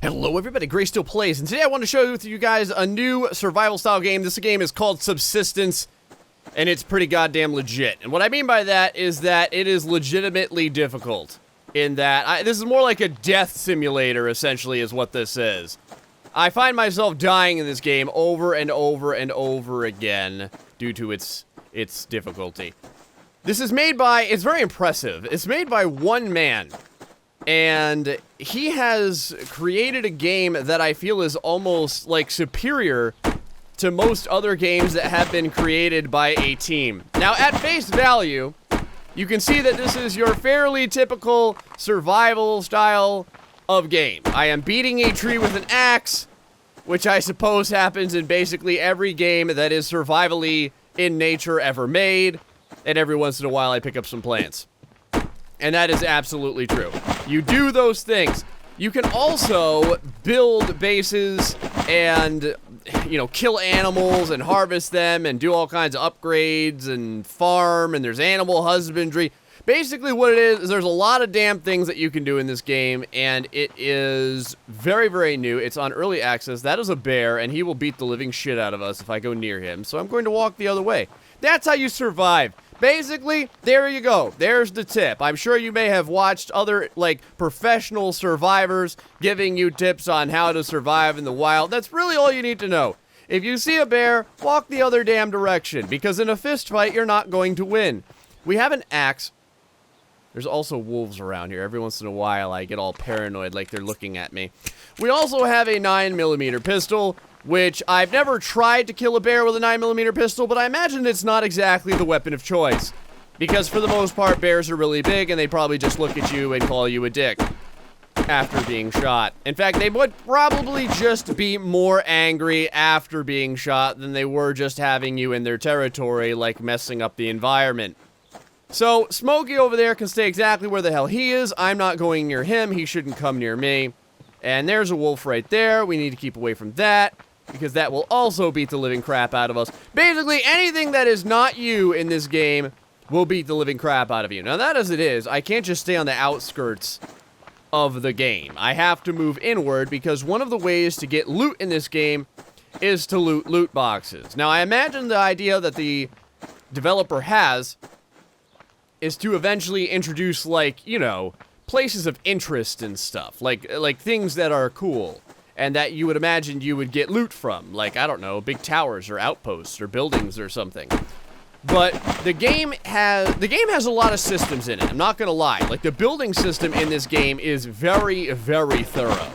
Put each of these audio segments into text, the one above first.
Hello everybody, GrayStillPlays, and today I want to show you guys a new survival style game. This game is called Subsistence, and it's pretty goddamn legit. And what I mean by that is that it is legitimately difficult. In that, this is more like a death simulator, essentially, is what this is. I find myself dying in this game over and over and over again due to its difficulty. This is made by, it's very impressive, it's made by one man. And he has created a game that I feel is almost, like, superior to most other games that have been created by a team. Now, at face value, you can see that this is your fairly typical survival style of game. I am beating a tree with an axe, which I suppose happens in basically every game that is survivally in nature ever made. And every once in a while, I pick up some plants. And that is absolutely true. You do those things. You can also build bases and, you know, kill animals and harvest them and do all kinds of upgrades and farm, and there's animal husbandry. Basically what it is there's a lot of damn things that you can do in this game, and it is very, very new. It's on early access. That is a bear, and he will beat the living shit out of us if I go near him, so I'm going to walk the other way. That's how you survive. Basically, there you go. There's the tip. I'm sure you may have watched other, like, professional survivors giving you tips on how to survive in the wild. That's really all you need to know. If you see a bear, walk the other damn direction, because in a fist fight, you're not going to win. We have an axe. There's also wolves around here. Every once in a while, I get all paranoid like they're looking at me. We also have a 9mm pistol, which I've never tried to kill a bear with a 9mm pistol, but I imagine it's not exactly the weapon of choice. Because for the most part, bears are really big, and they probably just look at you and call you a dick after being shot. In fact, they would probably just be more angry after being shot than they were just having you in their territory, like messing up the environment. So, Smokey over there can stay exactly where the hell he is. I'm not going near him. He shouldn't come near me. And there's a wolf right there. We need to keep away from that, because that will also beat the living crap out of us. Basically, anything that is not you in this game will beat the living crap out of you. Now, that as it is, I can't just stay on the outskirts of the game. I have to move inward, because one of the ways to get loot in this game is to loot loot boxes. Now, I imagine the idea that the developer has is to eventually introduce, like, you know, places of interest and stuff. Like things that are cool. And that you would imagine you would get loot from, like, I don't know, big towers or outposts or buildings or something. But the game has a lot of systems in it, I'm not gonna lie. Like, the building system in this game is very, very thorough.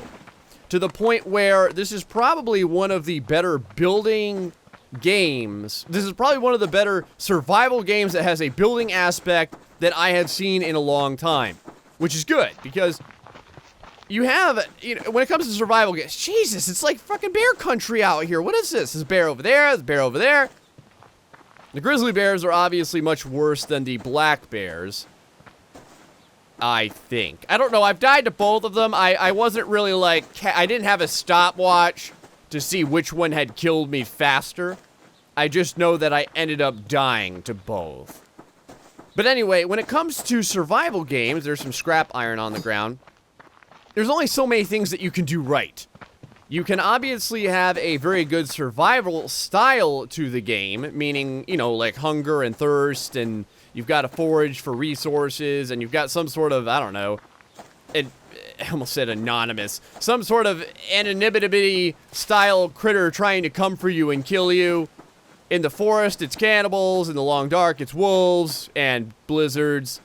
To the point where this is probably one of the better building games. This is probably one of the better survival games that has a building aspect that I have seen in a long time. Which is good, because you have, you know, when it comes to survival games, Jesus, it's like fucking bear country out here. What is this? There's a bear over there, there's a bear over there. The grizzly bears are obviously much worse than the black bears, I think. I don't know, I've died to both of them. I wasn't really like, I didn't have a stopwatch to see which one had killed me faster. I just know that I ended up dying to both. But anyway, when it comes to survival games, there's some scrap iron on the ground. There's only so many things that you can do right. You can obviously have a very good survival style to the game, meaning, you know, like hunger and thirst, and you've got to forage for resources, and you've got some sort of, I don't know, I almost said anonymous, some sort of anonymity style critter trying to come for you and kill you. In the forest, it's cannibals. In the long dark, it's wolves and blizzards.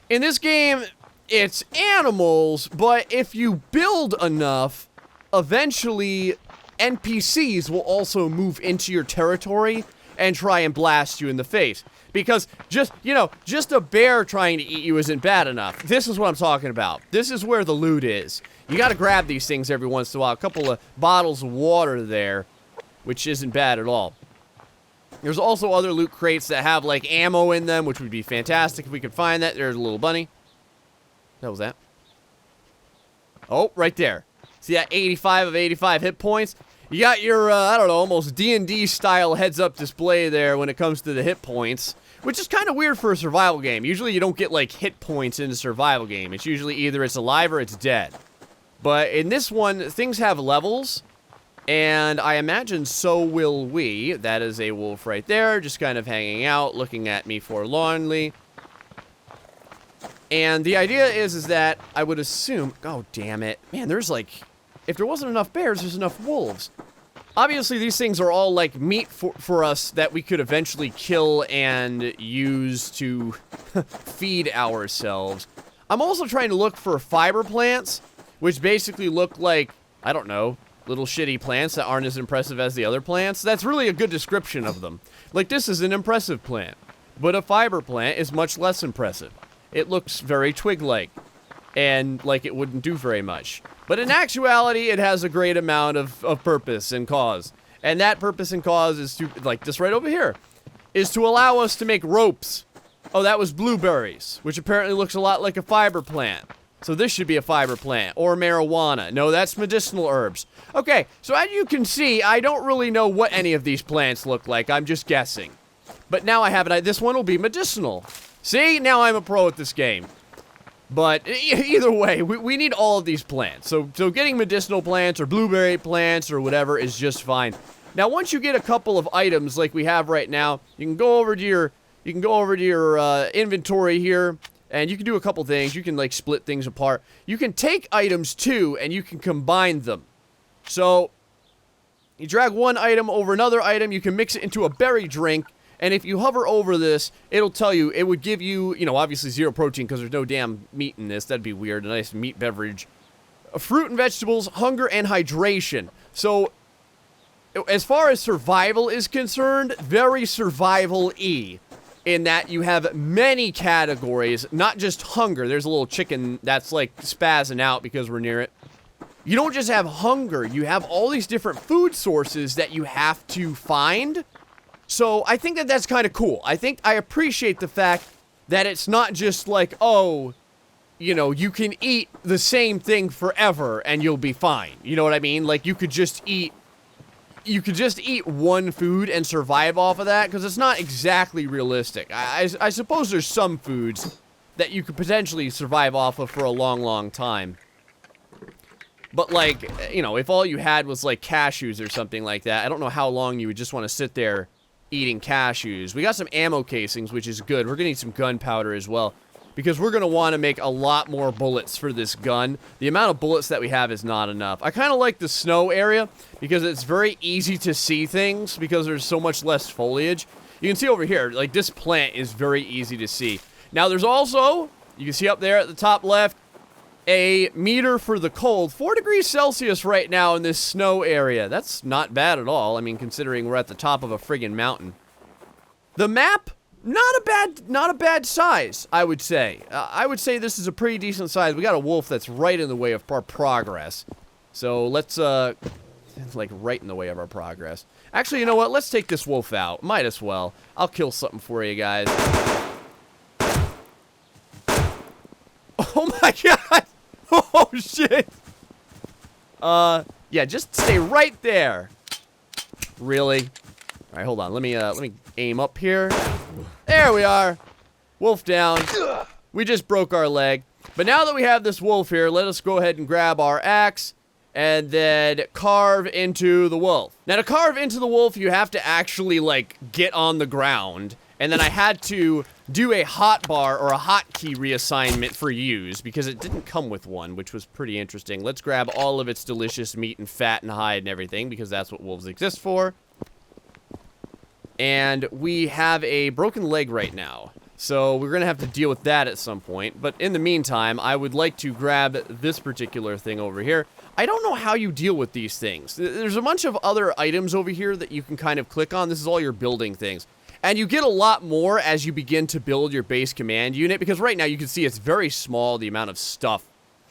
In this game, it's animals, but if you build enough, eventually NPCs will also move into your territory and try and blast you in the face. Because just, you know, just a bear trying to eat you isn't bad enough. This is what I'm talking about. This is where the loot is. You gotta grab these things every once in a while. A couple of bottles of water there, which isn't bad at all. There's also other loot crates that have, like, ammo in them, which would be fantastic if we could find that. There's a little bunny. What was that? Oh, right there. See that 85 of 85 hit points? You got your, I don't know, almost D&D style heads-up display there when it comes to the hit points, which is kind of weird for a survival game. Usually you don't get, like, hit points in a survival game. It's usually either it's alive or it's dead. But in this one, things have levels, and I imagine so will we. That is a wolf right there, just kind of hanging out, looking at me forlornly. And the idea is that I would assume... Oh, damn it. Man, there's like... If there wasn't enough bears, there's enough wolves. Obviously, these things are all like meat for us that we could eventually kill and use to feed ourselves. I'm also trying to look for fiber plants, which basically look like, I don't know, little shitty plants that aren't as impressive as the other plants. That's really a good description of them. Like, this is an impressive plant, but a fiber plant is much less impressive. It looks very twig-like, and like it wouldn't do very much. But in actuality, it has a great amount of purpose and cause. And that purpose and cause is to, like this right over here, is to allow us to make ropes. Oh, that was blueberries, which apparently looks a lot like a fiber plant. So this should be a fiber plant, or marijuana. No, that's medicinal herbs. Okay, so as you can see, I don't really know what any of these plants look like. I'm just guessing. But now I have it. This one will be medicinal. See, now I'm a pro at this game. But either way, we need all of these plants. So getting medicinal plants or blueberry plants or whatever is just fine. Now, once you get a couple of items like we have right now, you can go over to your inventory here, and you can do a couple things. You can like split things apart. You can take items too, and you can combine them. So you drag one item over another item. You can mix it into a berry drink. And if you hover over this, it'll tell you, it would give you, you know, obviously 0 protein because there's no damn meat in this. That'd be weird. A nice meat beverage. Fruit and vegetables, hunger, and hydration. So, as far as survival is concerned, very survival-y. In that you have many categories, not just hunger. There's a little chicken that's like spazzing out because we're near it. You don't just have hunger. You have all these different food sources that you have to find. So, I think that that's kind of cool. I appreciate the fact that it's not just like, oh, you know, you can eat the same thing forever and you'll be fine. You know what I mean? Like, you could just eat one food and survive off of that, because it's not exactly realistic. I suppose there's some foods that you could potentially survive off of for a long, long time. But, like, you know, if all you had was, like, cashews or something like that, I don't know how long you would just want to sit there eating cashews. We got some ammo casings, which is good. We're gonna need some gunpowder as well, because we're gonna want to make a lot more bullets for this gun. The amount of bullets that we have is not enough. I kind of like the snow area because it's very easy to see things because there's so much less foliage. You can see over here, like, this plant is very easy to see. Now there's also, you can see up there at the top left, a meter for the cold. 4 degrees Celsius right now in this snow area. That's not bad at all. I mean, considering we're at the top of a friggin' mountain. The map, not a bad size, I would say. I would say this is a pretty decent size. We got a wolf that's right in the way of our progress. So let's, like, right in the way of our progress. Actually, you know what? Let's take this wolf out. Might as well. I'll kill something for you guys. Oh my god! Oh shit! Yeah, just stay right there. Really? Alright, hold on. Let me aim up here. There we are. Wolf down. We just broke our leg. But now that we have this wolf here, let us go ahead and grab our axe and then carve into the wolf. Now, to carve into the wolf, you have to actually, like, get on the ground. And then I had to do a hotbar or a hotkey reassignment for use because it didn't come with one, which was pretty interesting. Let's grab all of its delicious meat and fat and hide and everything because that's what wolves exist for. And we have a broken leg right now. So we're going to have to deal with that at some point. But in the meantime, I would like to grab this particular thing over here. I don't know how you deal with these things. There's a bunch of other items over here that you can kind of click on. This is all your building things. And you get a lot more as you begin to build your base command unit, because right now you can see it's very small, the amount of stuff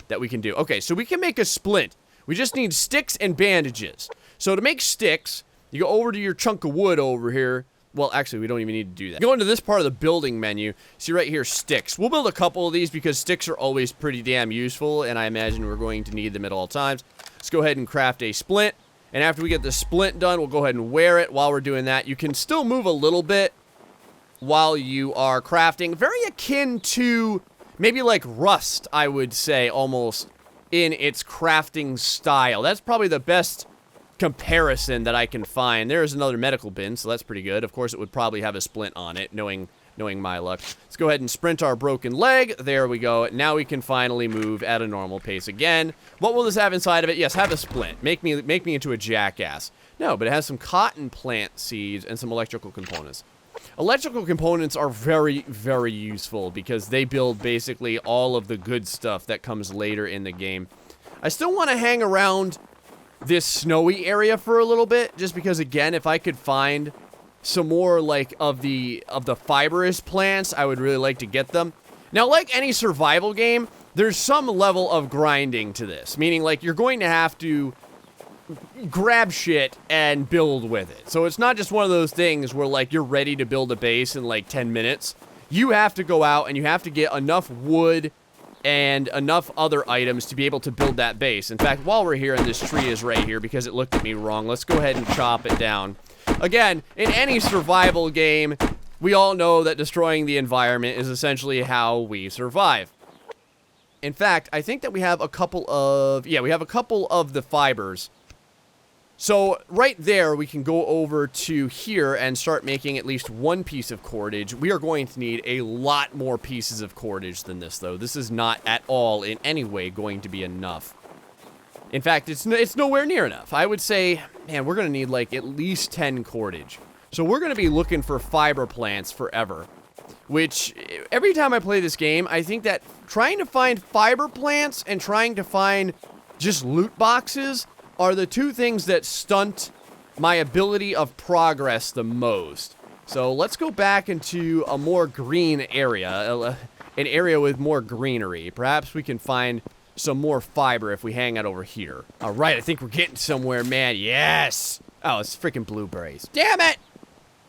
that we can do. Okay, so we can make a splint. We just need sticks and bandages. So to make sticks, you go over to your chunk of wood over here. Well, actually, we don't even need to do that. Go into this part of the building menu. See right here, sticks. We'll build a couple of these because sticks are always pretty damn useful, and I imagine we're going to need them at all times. Let's go ahead and craft a splint. And after we get the splint done, we'll go ahead and wear it while we're doing that. You can still move a little bit while you are crafting. Very akin to maybe like rust, I would say, almost. in its crafting style. That's probably the best comparison that I can find. There's another medical bin, so that's pretty good. Of course, it would probably have a splint on it, knowing my luck. Let's go ahead and sprint our broken leg. There we go. Now we can finally move at a normal pace again. What will this have inside of it? Yes, have a splint. Make me into a jackass. No, but it has some cotton plant seeds and some electrical components. Electrical components are very, very useful because they build basically all of the good stuff that comes later in the game. I still want to hang around this snowy area for a little bit, just because, again, if I could find some more, like, of the fibrous plants, I would really like to get them. Now, like any survival game, there's some level of grinding to this, meaning, like, you're going to have to grab shit and build with it. So it's not just one of those things where, like, you're ready to build a base in, like, 10 minutes. You have to go out and you have to get enough wood and enough other items to be able to build that base. In fact, while we're here, and this tree is right here because it looked at me wrong, let's go ahead and chop it down. Again, in any survival game, we all know that destroying the environment is essentially how we survive. In fact, I think that we have a couple of the fibers. So right there, we can go over to here and start making at least one piece of cordage. We are going to need a lot more pieces of cordage than this, though. This is not at all in any way going to be enough. In fact, it's nowhere near enough. I would say, man, we're going to need like at least 10 cordage. So we're going to be looking for fiber plants forever. Which, every time I play this game, I think that trying to find fiber plants and trying to find just loot boxes are the two things that stunt my ability of progress the most. So let's go back into a more green area, an area with more greenery. Perhaps we can find some more fiber if we hang out over here. All right, I think we're getting somewhere, man. Yes! Oh, it's freaking blueberries. Damn it!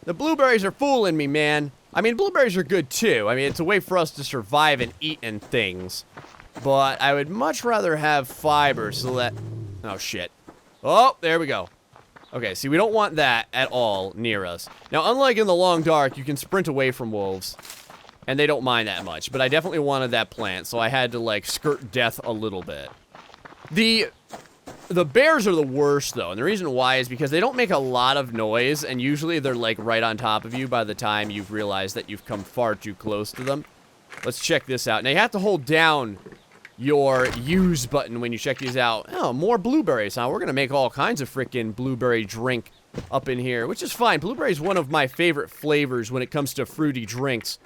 The blueberries are fooling me, man. I mean, blueberries are good too. I mean, it's a way for us to survive and eat and things. But I would much rather have fiber so that... Oh, shit. Oh, there we go. Okay, see, we don't want that at all near us. Now, unlike in the long dark, you can sprint away from wolves, and they don't mind that much. But I definitely wanted that plant, so I had to, like, skirt death a little bit. The bears are the worst, though, and the reason why is because they don't make a lot of noise, and usually they're, like, right on top of you by the time you've realized that you've come far too close to them. Let's check this out. Now, you have to hold down your use button when you check these out. Oh, more blueberries, huh? We're gonna make all kinds of freaking blueberry drink up in here, which is fine. Blueberry is one of my favorite flavors when it comes to fruity drinks.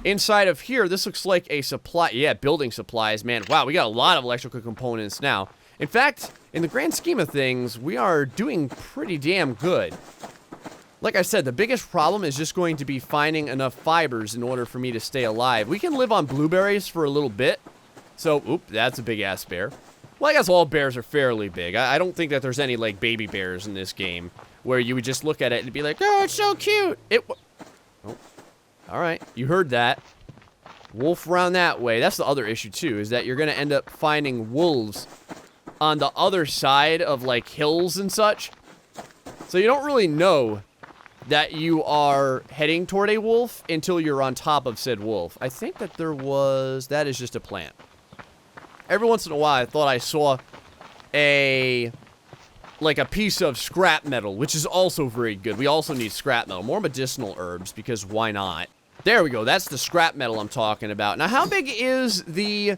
Inside of here, this looks like a supply. Yeah, building supplies, man. Wow, we got a lot of electrical components now. In fact, in the grand scheme of things, we are doing pretty damn good. Like I said, the biggest problem is just going to be finding enough fibers in order for me to stay alive. We can live on blueberries for a little bit. So, oop, that's a big-ass bear. Well, I guess all bears are fairly big. I don't think that there's any, like, baby bears in this game where you would just look at it and be like, oh, it's so cute. Oh, all right, you heard that. Wolf around that way. That's the other issue, too, is that you're going to end up finding wolves on the other side of, like, hills and such. So you don't really know that you are heading toward a wolf until you're on top of said wolf. I think that that is just a plant. Every once in a while, I thought I saw a piece of scrap metal, which is also very good. We also need scrap metal. More medicinal herbs, because why not? There we go. That's the scrap metal I'm talking about. Now, how big is the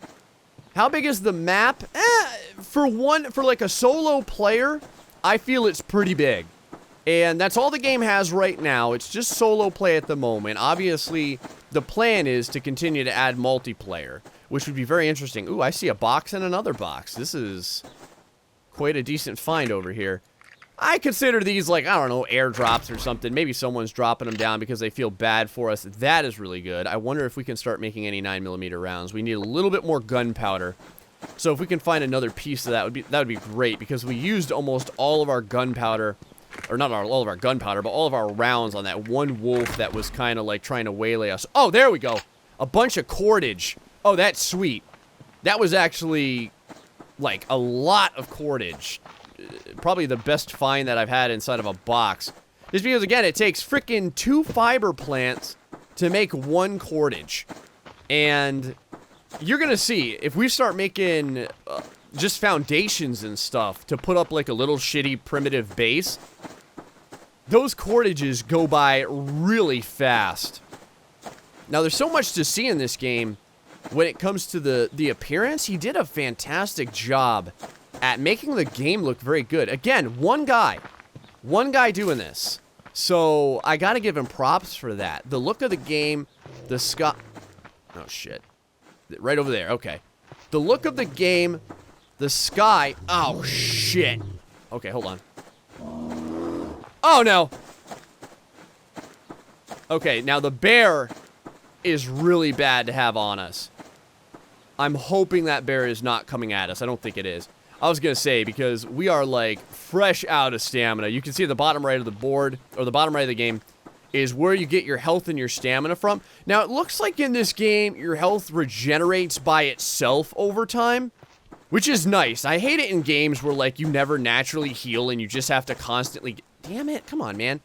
map? For like a solo player, I feel it's pretty big. And that's all the game has right now. It's just solo play at the moment. Obviously, the plan is to continue to add multiplayer, which would be very interesting. Ooh, I see a box and another box. This is quite a decent find over here. I consider these, like, I don't know, airdrops or something. Maybe someone's dropping them down because they feel bad for us. That is really good. I wonder if we can start making any 9mm rounds. We need a little bit more gunpowder. So if we can find another piece of that would be great, because we used almost all of our gunpowder. Or not all of our gunpowder, but all of our rounds on that one wolf that was kind of like trying to waylay us. Oh, there we go. A bunch of cordage. Oh, that's sweet. That was actually, like, a lot of cordage. Probably the best find that I've had inside of a box. Just because, again, it takes frickin' 2 fiber plants to make 1 cordage. And you're gonna see, if we start making just foundations and stuff to put up like a little shitty primitive base, those cordages go by really fast. Now, there's so much to see in this game when it comes to the appearance. He did a fantastic job at making the game look very good. Again, one guy doing this. So, I gotta give him props for that. The look of the game, the sky... Oh, shit. Right over there, okay. The look of the game, the sky... Oh, shit. Okay, hold on. Oh, no. Okay, now the bear is really bad to have on us. I'm hoping that bear is not coming at us. I don't think it is. I was going to say, because we are, like, fresh out of stamina. You can see at the bottom right of the board, or the bottom right of the game, is where you get your health and your stamina from. Now, it looks like in this game, your health regenerates by itself over time, which is nice. I hate it in games where, like, you never naturally heal and you just have to constantly... Damn it. Come on, man.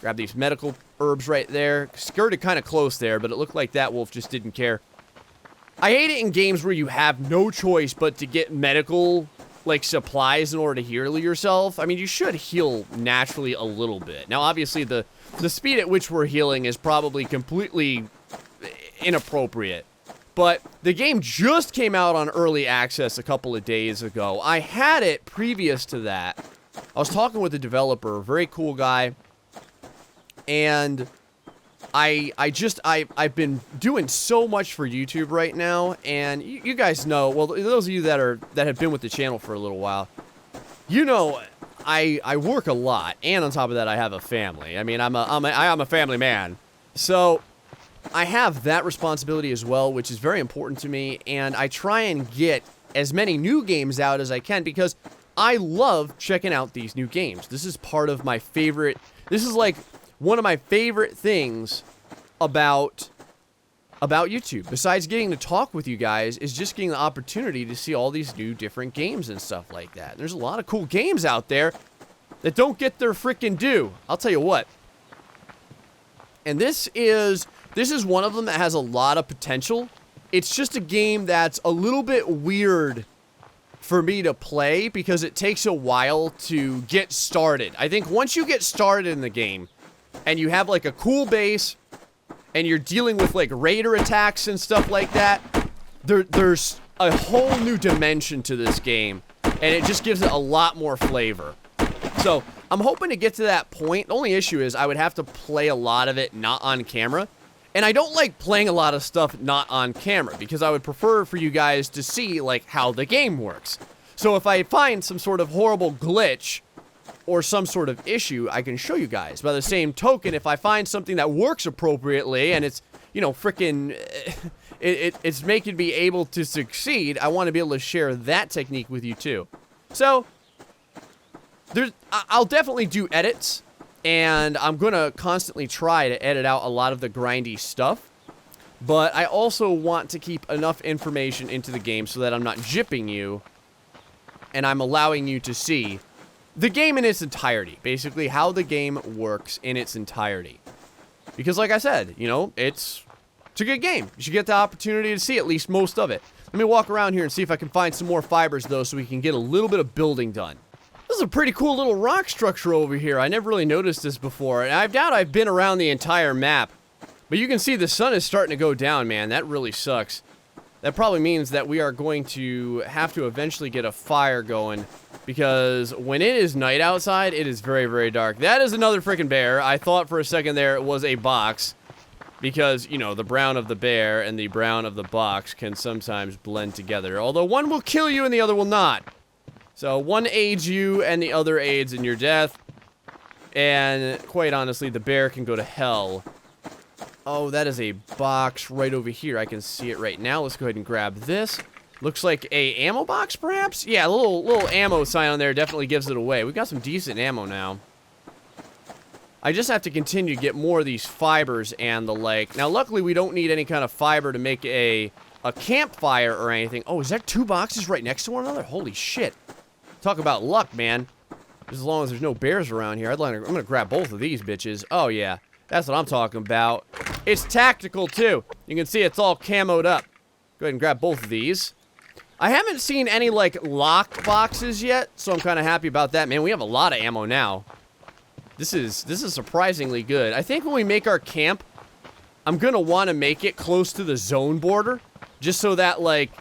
Grab these medical herbs right there. Skirted kind of close there, but it looked like that wolf just didn't care. I hate it in games where you have no choice but to get medical, like, supplies in order to heal yourself. I mean, you should heal naturally a little bit. Now, obviously, the speed at which we're healing is probably completely inappropriate. But the game just came out on early access a couple of days ago. I had it previous to that. I was talking with the developer, a very cool guy, and I've been doing so much for YouTube right now, and you guys know, well, those of you that have been with the channel for a little while, you know, I work a lot, and on top of that, I have a family. I mean, I'm a family man, so I have that responsibility as well, which is very important to me, and I try and get as many new games out as I can because I love checking out these new games. This is part of my favorite, this is like one of my favorite things about YouTube, besides getting to talk with you guys, is just getting the opportunity to see all these new different games and stuff like that. There's a lot of cool games out there that don't get their freaking due. I'll tell you what. And this is one of them that has a lot of potential. It's just a game that's a little bit weird for me to play because it takes a while to get started. I think once you get started in the game and you have like a cool base and you're dealing with like raider attacks and stuff like that, there's a whole new dimension to this game and it just gives it a lot more flavor. So I'm hoping to get to that point. The only issue is I would have to play a lot of it not on camera. And I don't like playing a lot of stuff not on camera because I would prefer for you guys to see like how the game works. So if I find some sort of horrible glitch or some sort of issue, I can show you guys. By the same token, if I find something that works appropriately and it's, you know, freaking, it's making me able to succeed, I want to be able to share that technique with you too. So I'll definitely do edits. And I'm going to constantly try to edit out a lot of the grindy stuff. But I also want to keep enough information into the game so that I'm not jipping you. And I'm allowing you to see the game in its entirety. Basically, how the game works in its entirety. Because like I said, you know, it's a good game. You should get the opportunity to see at least most of it. Let me walk around here and see if I can find some more fibers, though, so we can get a little bit of building done. This is a pretty cool little rock structure over here. I never really noticed this before, and I doubt I've been around the entire map. But you can see the sun is starting to go down, man. That really sucks. That probably means that we are going to have to eventually get a fire going, because when it is night outside, it is very, very dark. That is another freaking bear. I thought for a second there it was a box, because, you know, the brown of the bear and the brown of the box can sometimes blend together. Although one will kill you and the other will not. So, one aids you, and the other aids in your death. And, quite honestly, the bear can go to hell. Oh, that is a box right over here. I can see it right now. Let's go ahead and grab this. Looks like a ammo box, perhaps? Yeah, a little ammo sign on there definitely gives it away. We got some decent ammo now. I just have to continue to get more of these fibers and the like. Now, luckily, we don't need any kind of fiber to make a campfire or anything. Oh, is that 2 boxes right next to one another? Holy shit. Talk about luck, man. Just as long as there's no bears around here. I'm gonna grab both of these bitches. Oh, yeah. That's what I'm talking about. It's tactical, too. You can see it's all camoed up. Go ahead and grab both of these. I haven't seen any, like, locked boxes yet, so I'm kind of happy about that. Man, we have a lot of ammo now. This is surprisingly good. I think when we make our camp, I'm going to want to make it close to the zone border, just so that, like,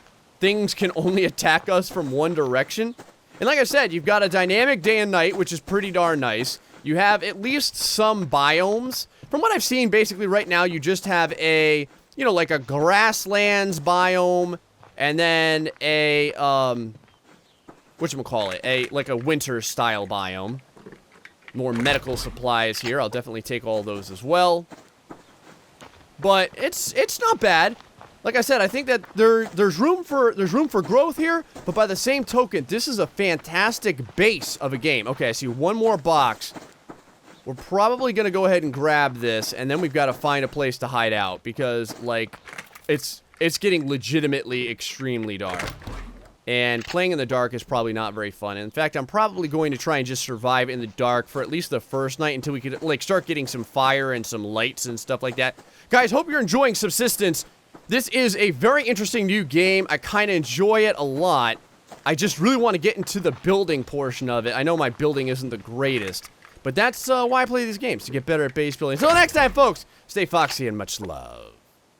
things can only attack us from one direction. And like I said, you've got a dynamic day and night, which is pretty darn nice. You have at least some biomes. From what I've seen, basically right now, you just have a, you know, like a grasslands biome, and then a, whatchamacallit, like a winter-style biome. More medical supplies here. I'll definitely take all those as well. But it's not bad. Like I said, I think that there's room for growth here, but by the same token, this is a fantastic base of a game. Okay, I see one more box. We're probably going to go ahead and grab this, and then we've got to find a place to hide out, because, like, it's getting legitimately extremely dark. And playing in the dark is probably not very fun. In fact, I'm probably going to try and just survive in the dark for at least the first night until we could, like, start getting some fire and some lights and stuff like that. Guys, hope you're enjoying Subsistence. This is a very interesting new game. I kind of enjoy it a lot. I just really want to get into the building portion of it. I know my building isn't the greatest. But that's why I play these games, to get better at base building. Until next time, folks, stay foxy and much love.